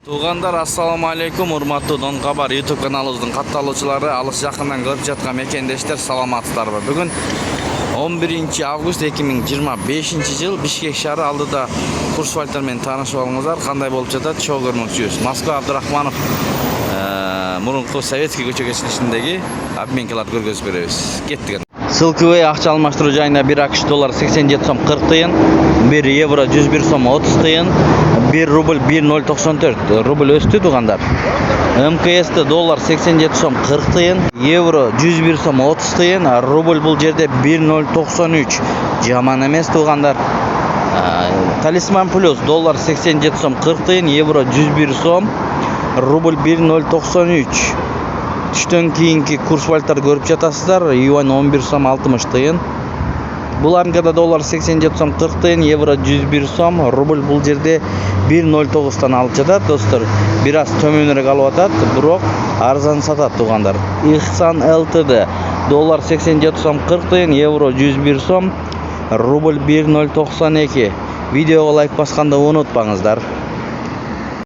Туғандар, ассаламу алейкум, урматтуу Дон Кабар YouTube каналыбыздын катталуучулары, алыс жакындан көрүп жаткан мекендештер, саламатсыздарбы? Бүгүн 11 август 2025 жыл Бишкек шаары алдыда курс валютар менен таанышып алыңыздар. Кандай болуп жатат? Чоо көрмөкчүбүз. Москва Абдрахманов мурунку Советский көчө кесилишиндеги обменкаларды көргөзүп беребиз. Кеттик. Сылкыбай акча алмаштыруу жайына 1 AQSh доллар 87 сом 40 тыйын, 1 евро 101 сом 30 тыйын, 1 рубль 1.094 рубль өстү тугандар. МКС'те доллар 87 сом 40 тыйын, евро 101 сом 30 тыйын, рубль бул жерде 1.093. Жаман эмес тугандар. Талисман плюс доллар 87 сом 40 тыйын, евро 101 сом, рубль 1.093. Түштөн кийинки курс валютар көрүп жатасыздар. Юань 11 сом 60 тыйын. Буларынкада доллар 87 сом 40 тыйын, евро 101 сом, рубль бул жерде 1.09тан алып жатат достор. Бир аз төмөнүрөөк алып атат, бирок арзан сатат тугандар. Ихсан ЛТД доллар 87 сом 40 тыйын, евро 101 сом, рубль 1.092. Видеого лайк басканды унутпаңыздар.